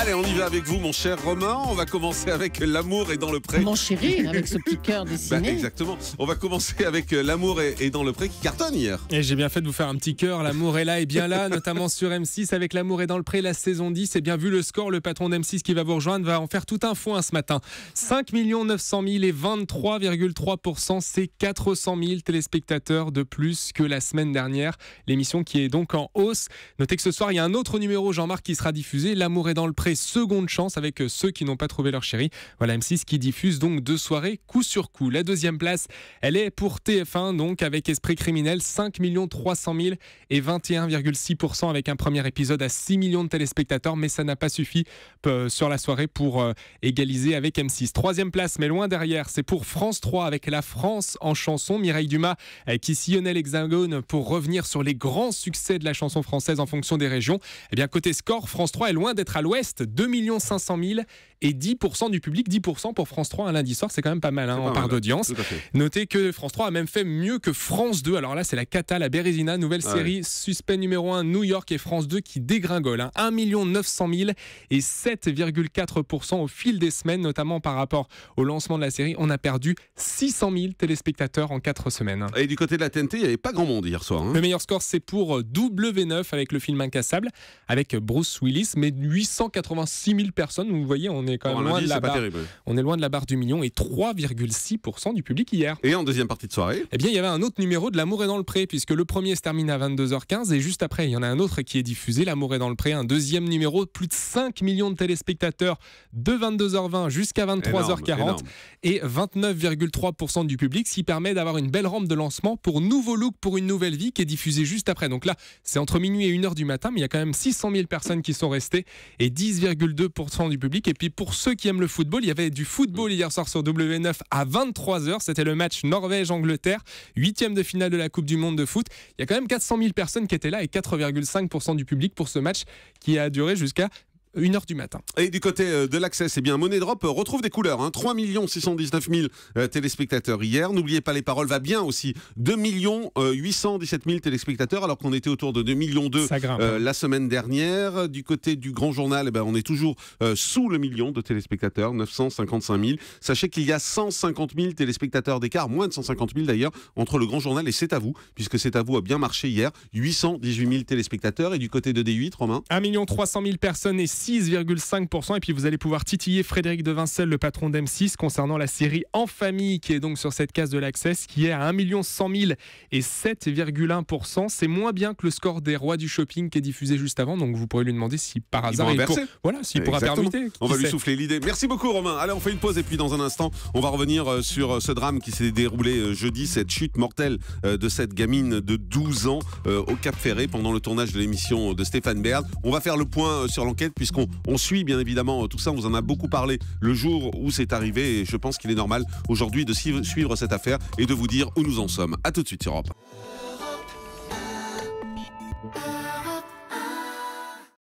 Allez, on y va avec vous, mon cher Romain. On va commencer avec L'amour est dans le pré. Mon chéri, avec ce petit cœur dessiné. Exactement. On va commencer avec L'amour est dans le pré qui cartonne hier. Et j'ai bien fait de vous faire un petit cœur. L'amour est là et bien là, notamment sur M6 avec L'amour est dans le pré, la saison 10. Et bien vu le score, le patron d'M6 qui va vous rejoindre va en faire tout un foin ce matin. 5 900 000 et 23,3%, c'est 400 000 téléspectateurs de plus que la semaine dernière. L'émission qui est donc en hausse. Notez que ce soir, il y a un autre numéro, Jean-Marc, qui sera diffusé. L'amour est dans le pré, seconde chance avec ceux qui n'ont pas trouvé leur chéri. Voilà, M6 qui diffuse donc 2 soirées coup sur coup. La deuxième place, elle est pour TF1, donc avec Esprit criminel, 5 300 000 et 21,6% avec un premier épisode à 6 millions de téléspectateurs, mais ça n'a pas suffi sur la soirée pour égaliser avec M6. Troisième place, mais loin derrière, c'est pour France 3 avec La France en chanson. Mireille Dumas qui sillonnait l'Hexagone pour revenir sur les grands succès de la chanson française en fonction des régions. Eh bien, côté score, France 3 est loin d'être à l'ouest, 2 500 000 et 10% du public. 10% pour France 3 un lundi soir, c'est quand même pas mal en part d'audience. Notez que France 3 a même fait mieux que France 2. Alors là, c'est la cata, la Bérésina, nouvelle série, suspect numéro 1, New York, et France 2 qui dégringole. 1 900 000 et 7,4% au fil des semaines, notamment par rapport au lancement de la série. On a perdu 600 000 téléspectateurs en 4 semaines. Et du côté de la TNT, il n'y avait pas grand monde hier soir. Le meilleur score, c'est pour W9 avec le film Incassable, avec Bruce Willis, mais 886 000 personnes. Vous voyez, on est quand même loin de la barre. On est loin de la barre du million et 3,6% du public hier. Et en deuxième partie de soirée, eh bien, il y avait un autre numéro de L'amour est dans le pré, puisque le premier se termine à 22h15 et juste après, il y en a un autre qui est diffusé, L'amour est dans le pré, un deuxième numéro, plus de 5 millions de téléspectateurs de 22h20 jusqu'à 23h40 et 29,3% du public, ce qui permet d'avoir une belle rampe de lancement pour Nouveau Look pour une nouvelle vie qui est diffusée juste après. Donc là, c'est entre minuit et 1h du matin, mais il y a quand même 600 000 personnes qui sont restées et 10,2% du public. Et puis pour ceux qui aiment le football, il y avait du football hier soir sur W9 à 23h. C'était le match Norvège-Angleterre, 8e de finale de la Coupe du Monde de foot. Il y a quand même 400 000 personnes qui étaient là et 4,5% du public pour ce match qui a duré jusqu'à 1h du matin. Et du côté de l'Access, eh bien, Money Drop retrouve des couleurs. 3 619 000 téléspectateurs hier. N'oubliez pas, les paroles va bien aussi. 2 817 000 téléspectateurs, alors qu'on était autour de 2,2 millions la semaine dernière. Du côté du Grand Journal, eh ben, on est toujours sous le million de téléspectateurs, 955 000. Sachez qu'il y a 150 000 téléspectateurs d'écart, moins de 150 000 d'ailleurs, entre le Grand Journal et C'est à vous, puisque C'est à vous a bien marché hier. 818 000 téléspectateurs. Et du côté de D8, Romain, 1 300 000 personnes et 6,5%. Et puis vous allez pouvoir titiller Frédéric Devincel, le patron d'M6, concernant la série En Famille, qui est donc sur cette case de l'Access, qui est à 1 100 000 et 7,1%. C'est moins bien que le score des Rois du Shopping qui est diffusé juste avant. Donc vous pourrez lui demander si par hasard s'il pourra permuter. On va lui souffler l'idée. Merci beaucoup, Romain. Allez, on fait une pause et puis dans un instant, on va revenir sur ce drame qui s'est déroulé jeudi, cette chute mortelle de cette gamine de 12 ans au Cap Ferré pendant le tournage de l'émission de Stéphane Bern. On va faire le point sur l'enquête puisqu'on suit bien évidemment tout ça. On vous en a beaucoup parlé le jour où c'est arrivé et je pense qu'il est normal aujourd'hui de suivre cette affaire et de vous dire où nous en sommes. À tout de suite sur Europe.